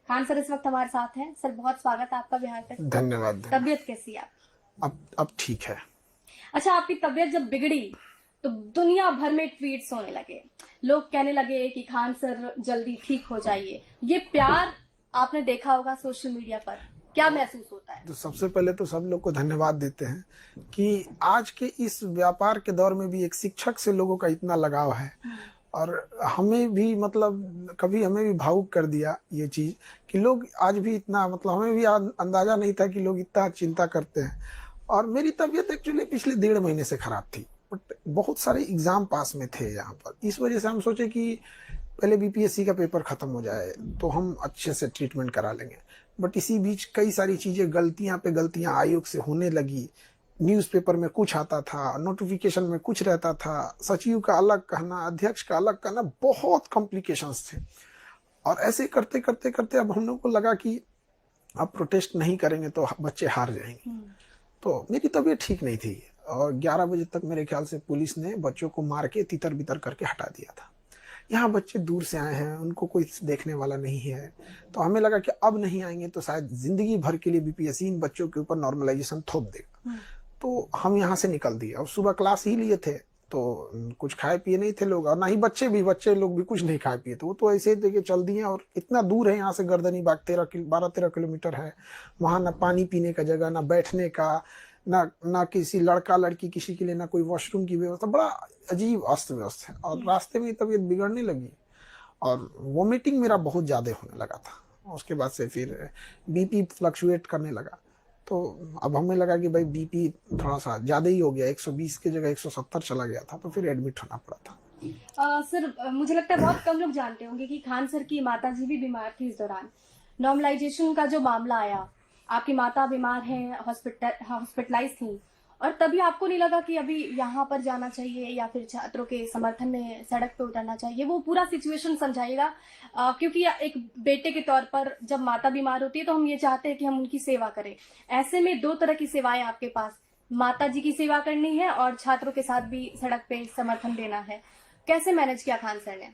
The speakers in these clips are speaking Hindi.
खान सर इस वक्त हमारे साथ हैं। सर बहुत स्वागत है आपका बिहार तक। धन्यवाद धन्यवाद। तबीयत कैसी है आपकी? अब ठीक है। अच्छा, आपकी तबीयत जब बिगड़ी तो दुनिया भर में ट्वीट्स होने लगे। लोग कहने लगे कि खान सर जल्दी ठीक हो जाइए। ये प्यार आपने देखा होगा सोशल मीडिया पर, क्या महसूस होता है? तो सबसे पहले तो सब लोग को धन्यवाद देते हैं कि आज के इस व्यापार के दौर में भी एक शिक्षक से लोगों का इतना लगाव है। और हमें भी मतलब कभी हमें भी भावुक कर दिया ये चीज़ कि लोग आज भी इतना मतलब हमें भी अंदाजा नहीं था कि लोग इतना चिंता करते हैं। और मेरी तबीयत एक्चुअली पिछले 1.5 महीने से खराब थी, बट बहुत सारे एग्जाम पास में थे यहाँ पर। इस वजह से हम सोचे कि पहले बीपीएससी का पेपर खत्म हो जाए तो हम अच्छे से ट्रीटमेंट करा लेंगे। बट इसी बीच कई सारी चीज़ें गलतियां पे गलतियां आयोग से होने लगी। न्यूज़पेपर में कुछ आता था, नोटिफिकेशन में कुछ रहता था, सचिव का अलग कहना, अध्यक्ष का अलग कहना, बहुत कॉम्प्लिकेशंस थे। और ऐसे करते करते करते अब हम लोग को लगा कि अब प्रोटेस्ट नहीं करेंगे तो बच्चे हार जाएंगे। तो मेरी तबीयत ठीक नहीं थी और 11 बजे तक मेरे ख्याल से पुलिस ने बच्चों को मार के तितर बितर करके हटा दिया था। यहाँ बच्चे दूर से आए हैं, उनको कोई देखने वाला नहीं है। तो हमें लगा कि अब नहीं आएंगे तो शायद जिंदगी भर के लिए बीपीएससी इन बच्चों के ऊपर नॉर्मलाइजेशन थोप देगा। तो हम यहाँ से निकल दिए और सुबह क्लास ही लिए थे तो कुछ खाए पिए नहीं थे लोग, और ना ही बच्चे लोग भी कुछ नहीं खाए पिए थे। वो तो ऐसे ही देके चल दिए। और इतना दूर है यहाँ से गर्दनी बाग 12-13 किलोमीटर है। वहाँ ना पानी पीने का जगह, ना बैठने का, ना ना किसी लड़का लड़की किसी के लिए ना कोई वॉशरूम की व्यवस्था। बड़ा अजीब अस्त व्यस्त है। और रास्ते में तबीयत बिगड़ने लगी और वोमिटिंग मेरा बहुत ज़्यादा होने लगा था। उसके बाद से फिर बीपी फ्लक्चुएट करने लगा। तो अब हमें लगा कि भाई बीपी थोड़ा सा ज़्यादा ही हो गया, 120 की जगह 170 चला गया था। तो फिर एडमिट होना पड़ा था। सर मुझे लगता है बहुत कम लोग जानते होंगे कि खान सर की माता जी भी बीमार थी इस दौरान। नॉर्मलाइजेशन का जो मामला आया, आपकी माता बीमार है, हॉस्पिटलाइज थी, और तभी आपको नहीं लगा कि अभी यहाँ पर जाना चाहिए या फिर छात्रों के समर्थन में सड़क पे उतरना चाहिए? वो पूरा सिचुएशन समझाइएगा। क्योंकि एक बेटे के तौर पर जब माता बीमार होती है तो हम ये चाहते हैं कि हम उनकी सेवा करें। ऐसे में दो तरह की सेवाएं आपके पास, माता जी की सेवा करनी है और छात्रों के साथ भी सड़क पे समर्थन देना है। कैसे मैनेज किया खान सर ने?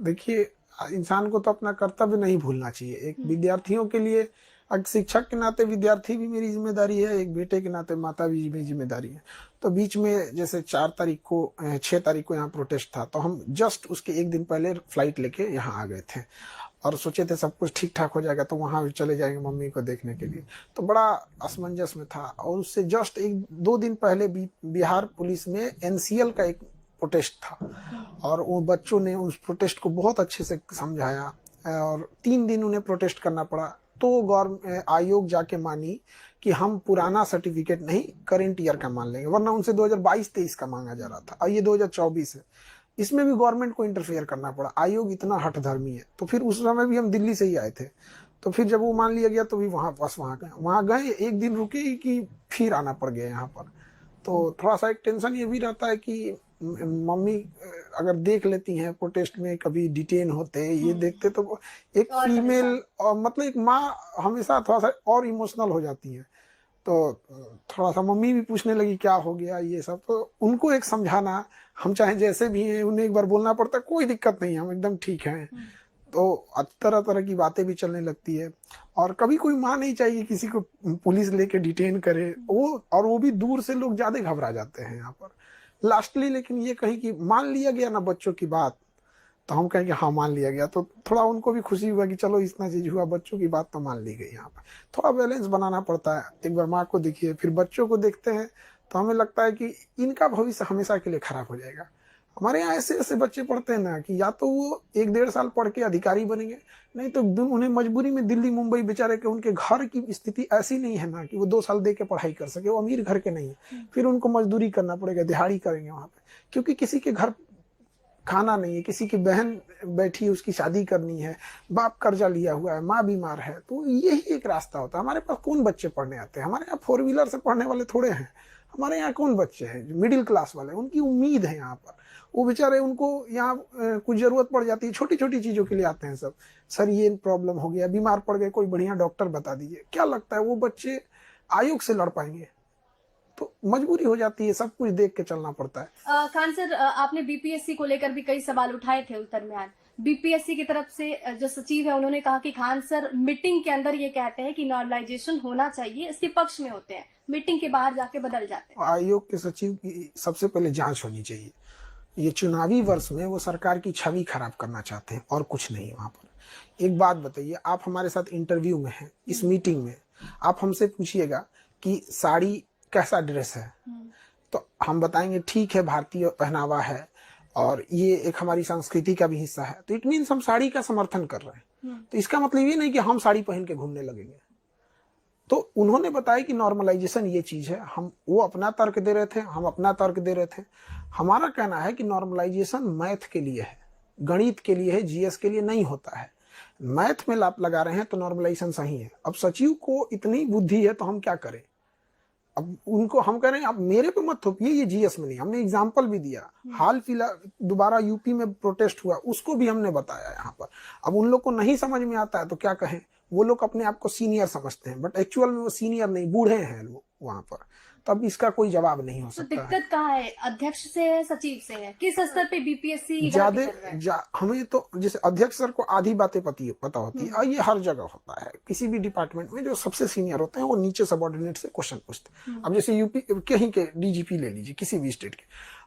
देखिए, इंसान को तो अपना कर्तव्य नहीं भूलना चाहिए। एक विद्यार्थियों के लिए, एक शिक्षक के नाते विद्यार्थी भी मेरी जिम्मेदारी है, एक बेटे के नाते माता भी मेरी जिम्मेदारी है। तो बीच में जैसे 4 तारीख को 6 तारीख को यहाँ प्रोटेस्ट था, तो हम जस्ट उसके एक दिन पहले फ्लाइट लेके यहाँ आ गए थे और सोचे थे सब कुछ ठीक ठाक हो जाएगा तो वहाँ चले जाएंगे मम्मी को देखने के लिए। तो बड़ा असमंजस में था। और उससे जस्ट 1-2 दिन पहले बिहार पुलिस में एनसीएल का एक प्रोटेस्ट था और वो बच्चों ने उस प्रोटेस्ट को बहुत अच्छे से समझाया और 3 दिन उन्हें प्रोटेस्ट करना पड़ा। तो गवर्नमेंट आयोग जाके मानी कि हम पुराना सर्टिफिकेट नहीं करेंट ईयर का मान लेंगे, वरना उनसे 2022-23 का मांगा जा रहा था और ये 2024 है। इसमें भी गवर्नमेंट को इंटरफेयर करना पड़ा। आयोग इतना हठधर्मी है। तो फिर उस समय भी हम दिल्ली से ही आए थे। तो फिर जब वो मान लिया गया तो भी वहाँ गए 1 दिन रुके कि फिर आना पड़ गया यहाँ पर। तो थोड़ा सा एक टेंशन ये भी रहता है कि मम्मी अगर देख लेती हैं प्रोटेस्ट में कभी डिटेन होते ये देखते तो एक और फीमेल परेशान। और मतलब एक माँ हमेशा थोड़ा सा और इमोशनल हो जाती है। तो थोड़ा सा मम्मी भी पूछने लगी क्या हो गया ये सब। तो उनको एक समझाना, हम चाहे जैसे भी हैं उन्हें एक बार बोलना पड़ता है, कोई दिक्कत नहीं है, हम एकदम ठीक हैं। तो तरह तरह की बातें भी चलने लगती है। और कभी कोई माँ नहीं चाहिए किसी को पुलिस लेके डिटेन करे वो, और वो भी दूर से लोग ज्यादा घबरा जाते हैं यहाँ पर लास्टली। लेकिन ये कहीं कि मान लिया गया ना बच्चों की बात, तो हम कहें कि हाँ मान लिया गया, तो थोड़ा उनको भी खुशी हुआ कि चलो इतना चीज हुआ, बच्चों की बात तो मान ली गई। यहाँ पर थोड़ा बैलेंस बनाना पड़ता है। एक बार माँ को देखिए फिर बच्चों को देखते हैं तो हमें लगता है कि इनका भविष्य हमेशा के लिए खराब हो जाएगा। हमारे यहाँ ऐसे ऐसे बच्चे पढ़ते हैं ना कि या तो वो 1-1.5 साल पढ़ के अधिकारी बनेंगे, नहीं तो उन्हें मजबूरी में दिल्ली मुंबई बेचारे के, उनके घर की स्थिति ऐसी नहीं है ना कि वो 2 साल दे के पढ़ाई कर सके, वो अमीर घर के नहीं है। फिर उनको मजदूरी करना पड़ेगा, दिहाड़ी करेंगे वहां पे, क्योंकि किसी के घर खाना नहीं है, किसी की बहन बैठी है उसकी शादी करनी है, बाप कर्जा लिया हुआ है, माँ बीमार है। तो यही एक रास्ता होता है। हमारे पास कौन बच्चे पढ़ने आते हैं? हमारे यहाँ 4 व्हीलर से पढ़ने वाले थोड़े हैं। हमारे यहाँ कौन बच्चे हैं मिडिल क्लास वाले, उनकी उम्मीद है यहाँ पर। वो बेचारे, उनको यहाँ कुछ जरूरत पड़ जाती है, छोटी छोटी चीजों के लिए आते हैं सब। सर ये प्रॉब्लम हो गया, बीमार पड़ गए, कोई बढ़िया डॉक्टर बता दीजिए। क्या लगता है वो बच्चे आयोग से लड़ पाएंगे? तो मजबूरी हो जाती है, सब कुछ देख के चलना पड़ता है। खान सर, आपने बीपीएससी को लेकर भी कई सवाल उठाए थे उस दरमियान। बीपीएससी की तरफ से जो सचिव है उन्होंने कहा कि खान सर मीटिंग के अंदर ये कहते हैं कि नॉर्मलाइजेशन होना चाहिए, इसके पक्ष में होते हैं, मीटिंग के बाहर जाके बदल जाते हैं। आयोग के सचिव की सबसे पहले जांच होनी चाहिए। ये चुनावी वर्ष में वो सरकार की छवि खराब करना चाहते हैं और कुछ नहीं। वहां पर एक बात बताइए, आप हमारे साथ इंटरव्यू में हैं, इस मीटिंग में आप हमसे पूछिएगा कि साड़ी कैसा ड्रेस है, तो हम बताएंगे ठीक है, भारतीय पहनावा है और ये एक हमारी संस्कृति का भी हिस्सा है, तो इट मीन्स हम साड़ी का समर्थन कर रहे हैं। तो इसका मतलब ये नहीं कि हम साड़ी पहन के घूमने लगेंगे। तो उन्होंने बताया कि नॉर्मलाइजेशन ये चीज है, हम वो अपना तर्क दे रहे थे, हम अपना तर्क दे रहे थे। हमारा कहना है कि नॉर्मलाइजेशन मैथ के लिए है, गणित के लिए है, जीएस के लिए नहीं होता है। मैथ में लाप लगा रहे हैं तो नॉर्मलाइजेशन सही है। अब सचिव को इतनी बुद्धि है तो हम क्या करें? अब उनको हम कह रहे हैं आप मेरे पे मत थोपिए, ये जीएस में नहीं। हमने एग्जाम्पल भी दिया, हाल फिलहाल दोबारा यूपी में प्रोटेस्ट हुआ, उसको भी हमने बताया यहाँ पर। अब उन लोग को नहीं समझ में आता है तो क्या कहें? वो लोग अपने आप को सीनियर समझते हैं, बट एक्चुअल में वो सीनियर नहीं, बूढ़े हैं लोग वहां पर। तब इसका कोई जवाब नहीं हो तो सकता है। दिक्कत कहाँ है? अध्यक्ष से है, सचिव से है? किस स्तर पे बीपीएससी ज्यादा हमें तो जैसे अध्यक्ष सर को आधी बातें पता होती है, और ये हर जगह होता है। किसी भी डिपार्टमेंट में जो सबसे सीनियर होते हैं वो नीचे सबऑर्डिनेट से क्वेश्चन पूछते हैं। अब जैसे यूपी कहीं के डीजीपी ले लीजिए, किसी भी स्टेट के,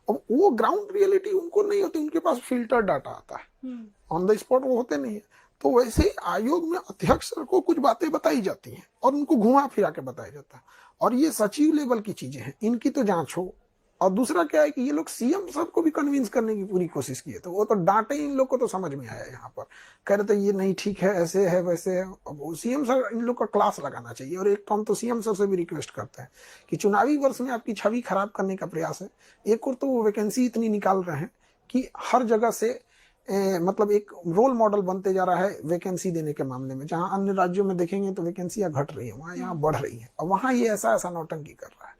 अब वो ग्राउंड रियलिटी उनको नहीं होती, उनके पास फिल्टर डाटा आता है, ऑन द स्पॉट वो होते नहीं है। तो वैसे ही आयोग में अध्यक्ष सर को कुछ बातें बताई जाती हैं और उनको घुमा फिरा के बताया जाता है, और ये सचिव लेवल की चीजें हैं, इनकी तो जांच हो। और दूसरा क्या है कि ये लोग सीएम साहब को भी कन्विंस करने की पूरी कोशिश की है, तो वो तो डांटे, इन लोग को तो समझ में आया यहाँ पर, कह रहे थे ये नहीं ठीक है, ऐसे है वैसे है। अब सीएम सर इन लोग का क्लास लगाना चाहिए। और एक तो हम तो सीएम सर से भी रिक्वेस्ट करते हैं कि चुनावी वर्ष में आपकी छवि खराब करने का प्रयास है। एक और तो वो वैकेंसी इतनी निकाल रहे हैं कि हर जगह से मतलब एक रोल मॉडल बनते जा रहा है वैकेंसी देने के मामले में। जहां अन्य राज्यों में देखेंगे तो वैकेंसियां घट रही है, वहां यहाँ बढ़ रही है, और वहां ये ऐसा नौटंकी कर रहा है।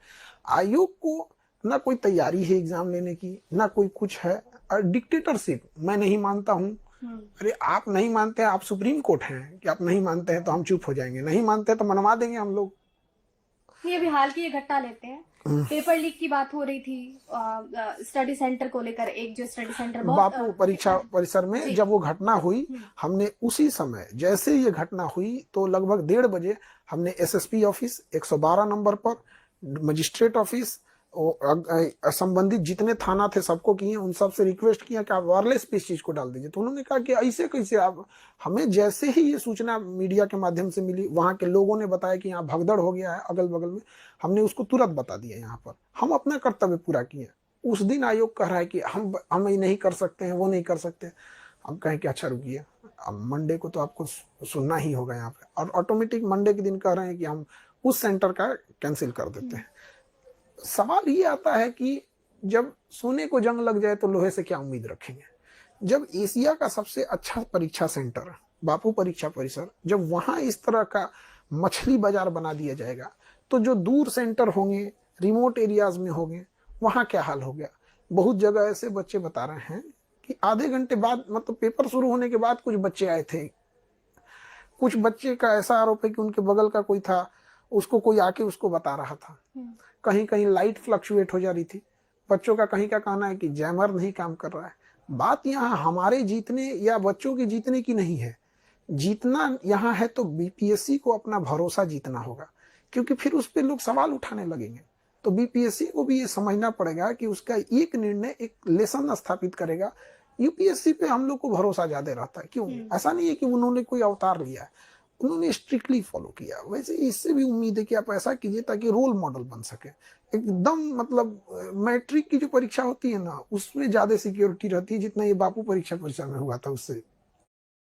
आयोग को ना कोई तैयारी है एग्जाम लेने की, ना कोई कुछ है। और डिक्टेटरशिप मैं नहीं मानता हूँ। अरे आप नहीं मानते हैं, आप सुप्रीम कोर्ट हैं कि आप नहीं मानते हैं तो हम चुप हो जाएंगे, नहीं मानते हैं तो मनवा देंगे हम लोग। ये भी हाल की ये घटना लेते हैं, पेपर लीक की बात हो रही थी स्टडी सेंटर को लेकर। एक जो स्टडी सेंटर बापू परीक्षा परिसर में जब वो घटना हुई, हमने उसी समय जैसे ये घटना हुई तो लगभग 1:30 बजे हमने एसएसपी ऑफिस, 112 नंबर पर मजिस्ट्रेट ऑफिस, संबंधित जितने थाना थे सबको किए, उन सब से रिक्वेस्ट किया कि आप वायरलेस पे इस चीज को डाल दीजिए। तो उन्होंने कहा कि ऐसे कैसे आप, हमें जैसे ही ये सूचना मीडिया के माध्यम से मिली, वहां के लोगों ने बताया कि यहाँ भगदड़ हो गया है अगल बगल में, हमने उसको तुरंत बता दिया। यहाँ पर हम अपना कर्तव्य पूरा किए। उस दिन आयोग कह रहा है कि हम ये नहीं कर सकते हैं, वो नहीं कर सकते। हम कहें कि अच्छा रुकिए, अब मंडे को तो आपको सुनना ही होगा यहाँ पे, और ऑटोमेटिक मंडे के दिन कह रहे हैं कि हम उस सेंटर का कैंसिल कर देते हैं। सवाल ये आता है कि जब सोने को जंग लग जाए तो लोहे से क्या उम्मीद रखेंगे? जब एशिया का सबसे अच्छा परीक्षा सेंटर बापू परीक्षा परिसर, जब वहां इस तरह का मछली बाजार बना दिया जाएगा, तो जो दूर सेंटर होंगे, रिमोट एरियाज में होंगे, वहां क्या हाल हो गया? बहुत जगह ऐसे बच्चे बता रहे हैं कि आधे घंटे बाद, मतलब पेपर शुरू होने के बाद कुछ बच्चे आए थे। कुछ बच्चे का ऐसा आरोप है कि उनके बगल का कोई था, उसको कोई आके उसको बता रहा था। कहीं कहीं लाइट फ्लक्चुएट हो जा रही थी। बच्चों का कहीं का कहना है कि जैमर नहीं काम कर रहा है। बात यहाँ हमारे जीतने या बच्चों के जीतने की नहीं है। जीतना यहाँ है तो बीपीएससी को अपना भरोसा जीतना होगा, क्योंकि फिर उस पर लोग सवाल उठाने लगेंगे। तो बीपीएससी को भी ये समझना पड़ेगा कि उसका एक निर्णय एक लेसन स्थापित करेगा। यूपीएससी पे हम लोग को भरोसा ज्यादा रहता है। क्यों? ऐसा नहीं है कि उन्होंने कोई अवतार लिया है, उन्होंने स्ट्रिक्टली फॉलो किया। वैसे इससे भी उम्मीद है कि आप ऐसा कीजिए ताकि रोल मॉडल बन सके। एकदम मतलब मैट्रिक की जो परीक्षा होती है ना, उसमें ज्यादा सिक्योरिटी रहती है जितना ये बापू परीक्षा परिसर में हुआ था उससे।